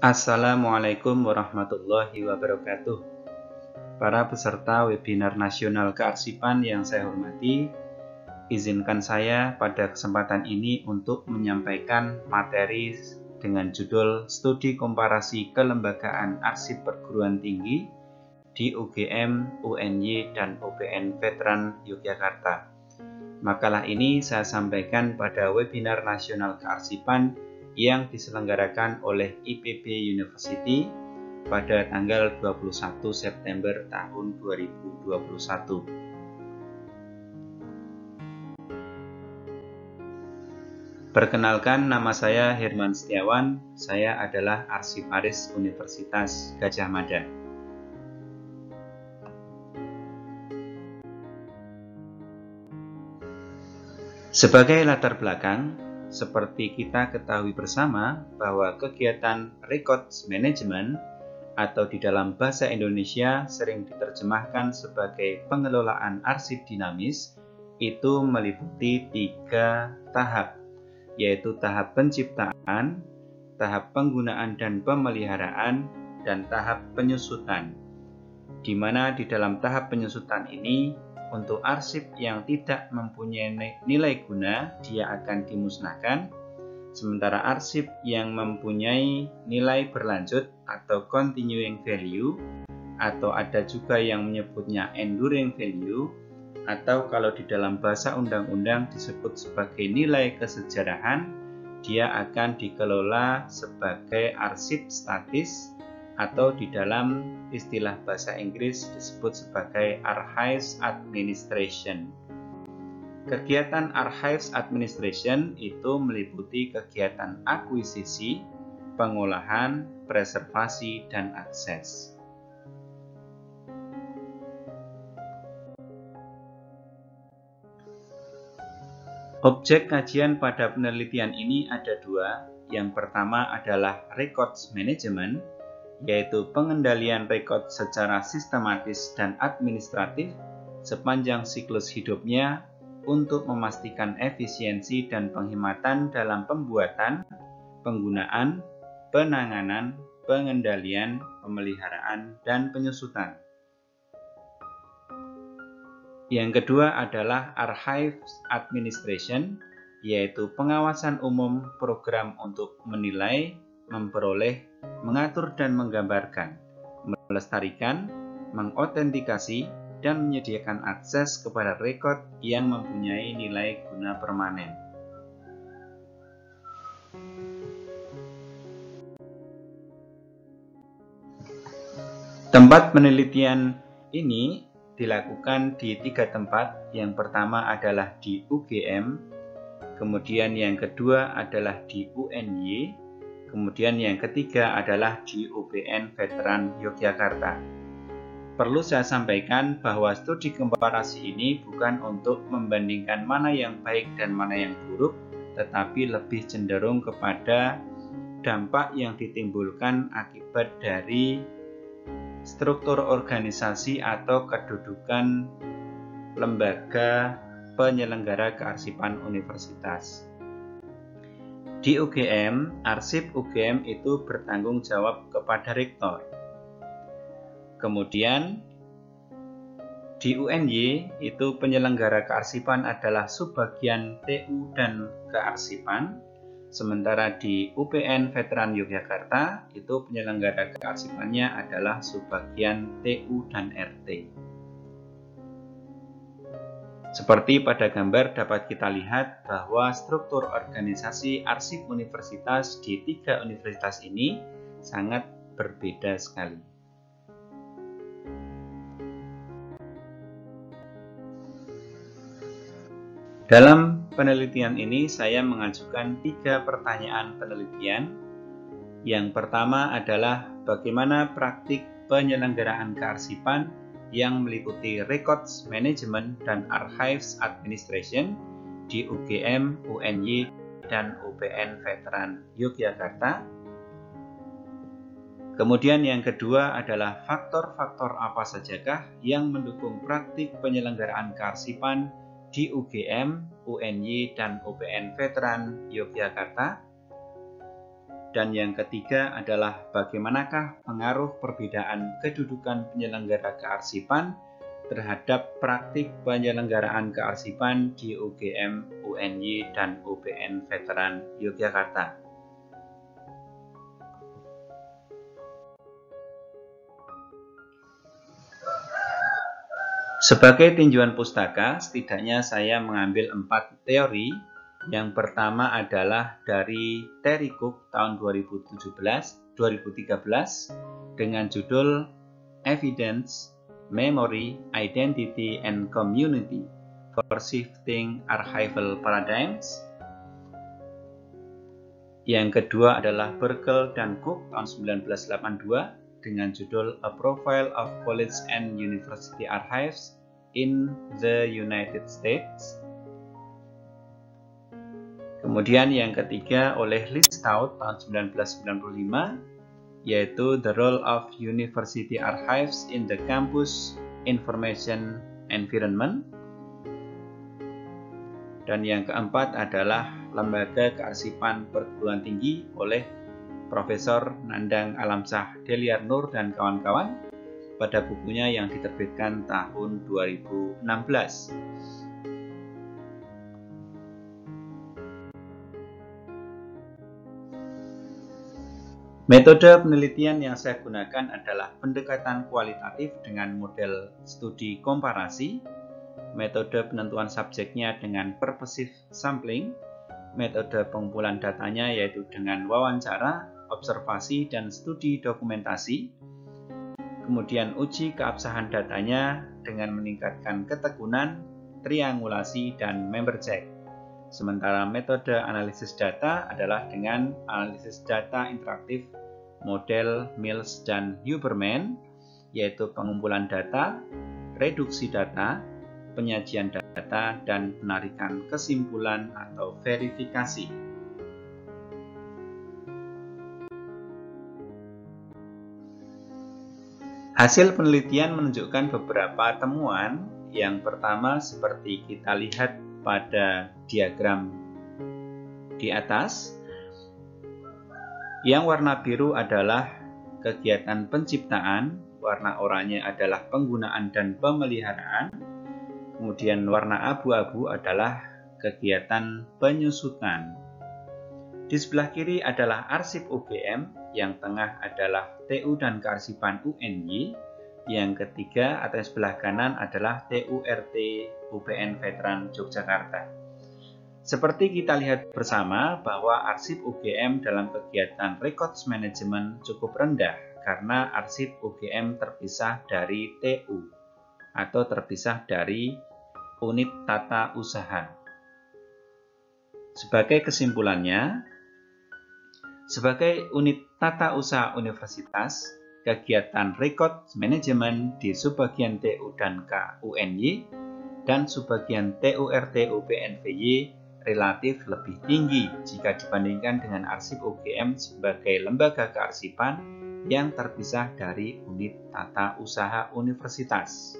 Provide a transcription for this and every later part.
Assalamualaikum warahmatullahi wabarakatuh. Para peserta webinar nasional kearsipan yang saya hormati, izinkan saya pada kesempatan ini untuk menyampaikan materi dengan judul Studi Komparasi Kelembagaan Arsip Perguruan Tinggi di UGM, UNY, dan UPN Veteran Yogyakarta. Makalah ini saya sampaikan pada webinar nasional kearsipan yang diselenggarakan oleh IPB University pada tanggal 21 September tahun 2021. Perkenalkan, nama saya Herman Setiawan, saya adalah Arsiparis Universitas Gadjah Mada. Sebagai latar belakang, seperti kita ketahui bersama bahwa kegiatan records management atau di dalam bahasa Indonesia sering diterjemahkan sebagai pengelolaan arsip dinamis itu meliputi 3 tahap, yaitu tahap penciptaan, tahap penggunaan dan pemeliharaan, dan tahap penyusutan. Di mana di dalam tahap penyusutan ini, untuk arsip yang tidak mempunyai nilai guna, dia akan dimusnahkan. Sementara arsip yang mempunyai nilai berlanjut atau continuing value, atau ada juga yang menyebutnya enduring value, atau kalau di dalam bahasa undang-undang disebut sebagai nilai kesejarahan, dia akan dikelola sebagai arsip statis, atau di dalam istilah bahasa Inggris disebut sebagai Archives Administration. Kegiatan Archives Administration itu meliputi kegiatan akuisisi, pengolahan, preservasi, dan akses. Objek kajian pada penelitian ini ada 2. Yang pertama adalah records management, yaitu pengendalian rekod secara sistematis dan administratif sepanjang siklus hidupnya untuk memastikan efisiensi dan penghematan dalam pembuatan, penggunaan, penanganan, pengendalian, pemeliharaan, dan penyusutan. Yang kedua adalah Archives Administration, yaitu pengawasan umum program untuk menilai, memperoleh, mengatur dan menggambarkan, melestarikan, mengautentikasi, dan menyediakan akses kepada rekod yang mempunyai nilai guna permanen. Tempat penelitian ini dilakukan di 3 tempat. Yang pertama adalah di UGM, kemudian yang kedua adalah di UNY, kemudian yang ketiga adalah di UPN Veteran Yogyakarta. Perlu saya sampaikan bahwa studi komparasi ini bukan untuk membandingkan mana yang baik dan mana yang buruk, tetapi lebih cenderung kepada dampak yang ditimbulkan akibat dari struktur organisasi atau kedudukan lembaga penyelenggara kearsipan universitas. Di UGM, arsip UGM itu bertanggung jawab kepada rektor. Kemudian di UNY itu penyelenggara kearsipan adalah subbagian TU dan kearsipan. Sementara di UPN Veteran Yogyakarta itu penyelenggara kearsipannya adalah subbagian TU dan RT. Seperti pada gambar dapat kita lihat bahwa struktur organisasi arsip universitas di 3 universitas ini sangat berbeda sekali. Dalam penelitian ini saya mengajukan 3 pertanyaan penelitian. Yang pertama adalah bagaimana praktik penyelenggaraan kearsipan yang meliputi records management dan archives administration di UGM, UNY, dan UPN Veteran Yogyakarta. Kemudian yang kedua adalah faktor-faktor apa sajakah yang mendukung praktik penyelenggaraan kearsipan di UGM, UNY, dan UPN Veteran Yogyakarta. Dan yang ketiga adalah bagaimanakah pengaruh perbedaan kedudukan penyelenggara kearsipan terhadap praktik penyelenggaraan kearsipan di UGM, UNY, dan UPN Veteran Yogyakarta. Sebagai tinjauan pustaka, setidaknya saya mengambil 4 teori. Yang pertama adalah dari Terry Cook tahun 2013 dengan judul Evidence, Memory, Identity, and Community for Shifting Archival Paradigms. Yang kedua adalah Burkle dan Cook tahun 1982 dengan judul A Profile of College and University Archives in the United States. Kemudian yang ketiga oleh Listau tahun 1995, yaitu The Role of University Archives in the Campus Information Environment. Dan yang keempat adalah Lembaga Kearsipan Perguruan Tinggi oleh Profesor Nandang Alamsyah Deliar Nur dan kawan-kawan pada bukunya yang diterbitkan tahun 2016. Metode penelitian yang saya gunakan adalah pendekatan kualitatif dengan model studi komparasi, metode penentuan subjeknya dengan purposive sampling, metode pengumpulan datanya yaitu dengan wawancara, observasi, dan studi dokumentasi, kemudian uji keabsahan datanya dengan meningkatkan ketekunan, triangulasi, dan member check. Sementara metode analisis data adalah dengan analisis data interaktif model Mills dan Huberman, yaitu pengumpulan data, reduksi data, penyajian data, dan penarikan kesimpulan atau verifikasi. Hasil penelitian menunjukkan beberapa temuan. Yang pertama seperti kita lihat pada diagram di atas, yang warna biru adalah kegiatan penciptaan, warna oranye adalah penggunaan dan pemeliharaan, kemudian warna abu-abu adalah kegiatan penyusutan. Di sebelah kiri adalah arsip UGM, yang tengah adalah TU dan kearsipan UNY, yang ketiga atau sebelah kanan adalah TURT UPN Veteran Yogyakarta. Seperti kita lihat bersama bahwa arsip UGM dalam kegiatan records management cukup rendah karena arsip UGM terpisah dari TU atau terpisah dari unit tata usaha. Sebagai kesimpulannya, sebagai unit tata usaha universitas, kegiatan record management di subbagian TU dan K UNY dan subbagian TURT UPNVY relatif lebih tinggi jika dibandingkan dengan arsip UGM sebagai lembaga kearsipan yang terpisah dari unit tata usaha universitas.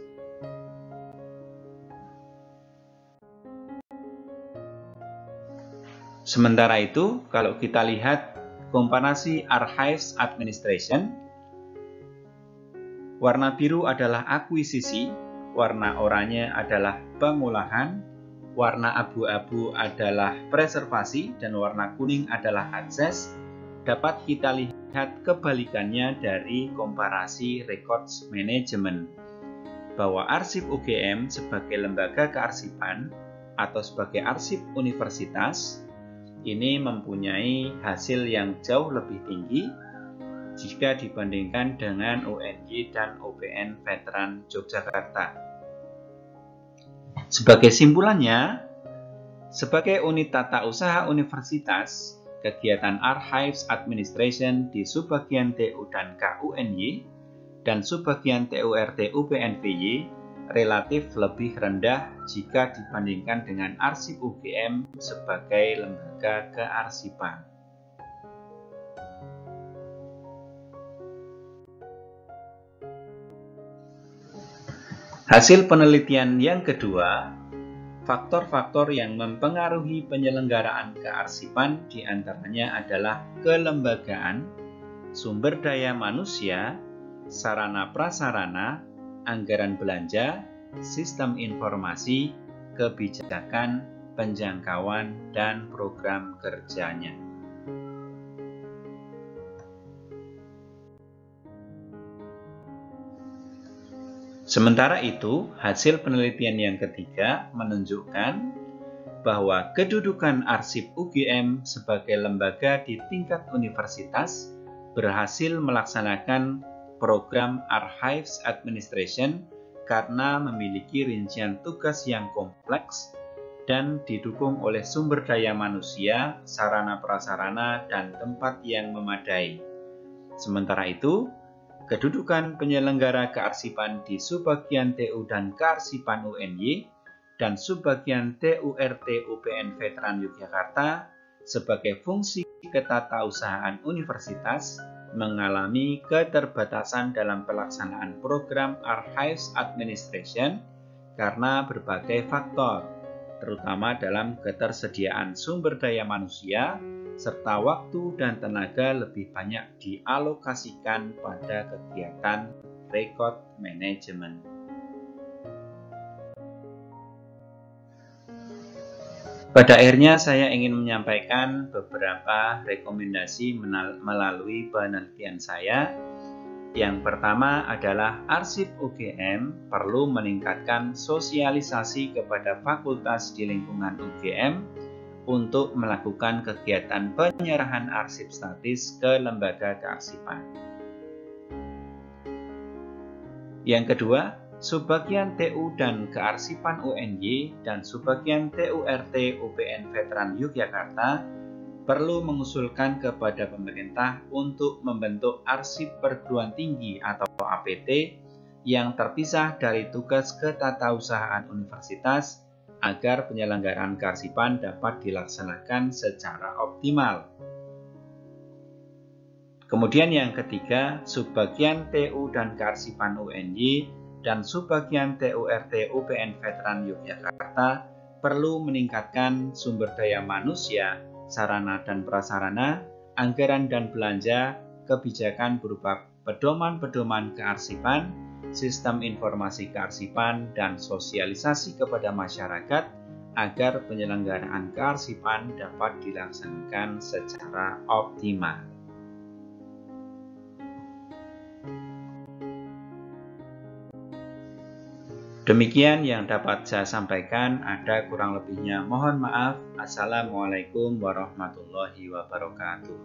Sementara itu, kalau kita lihat komparasi Archives Administration, warna biru adalah akuisisi, warna oranye adalah pengolahan, warna abu-abu adalah preservasi, dan warna kuning adalah akses. Dapat kita lihat kebalikannya dari komparasi records management, bahwa arsip UGM sebagai lembaga kearsipan atau sebagai arsip universitas ini mempunyai hasil yang jauh lebih tinggi jika dibandingkan dengan UNY dan UPN Veteran Yogyakarta. Sebagai simpulannya, sebagai unit tata usaha universitas, kegiatan Archives Administration di subbagian TU dan K UNY dan subbagian TURT UPNVY relatif lebih rendah jika dibandingkan dengan arsip UGM sebagai lembaga kearsipan. Hasil penelitian yang kedua, Faktor-faktor yang mempengaruhi penyelenggaraan kearsipan diantaranya adalah kelembagaan, sumber daya manusia, sarana prasarana, anggaran belanja, sistem informasi, kebijakan, penjangkauan, dan program kerjanya. Sementara itu, hasil penelitian yang ketiga menunjukkan bahwa kedudukan arsip UGM sebagai lembaga di tingkat universitas berhasil melaksanakan program Archives Administration karena memiliki rincian tugas yang kompleks dan didukung oleh sumber daya manusia, sarana prasarana, dan tempat yang memadai. Sementara itu, kedudukan penyelenggara kearsipan di Subbagian TU dan Kearsipan UNY dan Subbagian TURT UPN Veteran Yogyakarta sebagai fungsi ketatausahaan universitas mengalami keterbatasan dalam pelaksanaan program Archives Administration karena berbagai faktor, terutama dalam ketersediaan sumber daya manusia, serta waktu dan tenaga lebih banyak dialokasikan pada kegiatan record management. Pada akhirnya saya ingin menyampaikan beberapa rekomendasi melalui penelitian saya. Yang pertama adalah arsip UGM perlu meningkatkan sosialisasi kepada fakultas di lingkungan UGM untuk melakukan kegiatan penyerahan arsip statis ke lembaga kearsipan. Yang kedua, Subbagian TU dan Kearsipan UNY dan Subbagian TURT UPN Veteran Yogyakarta perlu mengusulkan kepada pemerintah untuk membentuk arsip perguruan tinggi atau APT yang terpisah dari tugas ketatausahaan universitas agar penyelenggaraan kearsipan dapat dilaksanakan secara optimal. Kemudian yang ketiga, Subbagian TU dan Kearsipan UNY dan Subbagian TURT UPN Veteran Yogyakarta perlu meningkatkan sumber daya manusia, sarana dan prasarana, anggaran dan belanja, kebijakan berupa pedoman-pedoman kearsipan, sistem informasi kearsipan, dan sosialisasi kepada masyarakat agar penyelenggaraan kearsipan dapat dilaksanakan secara optimal. Demikian yang dapat saya sampaikan, ada kurang lebihnya mohon maaf. Assalamualaikum warahmatullahi wabarakatuh.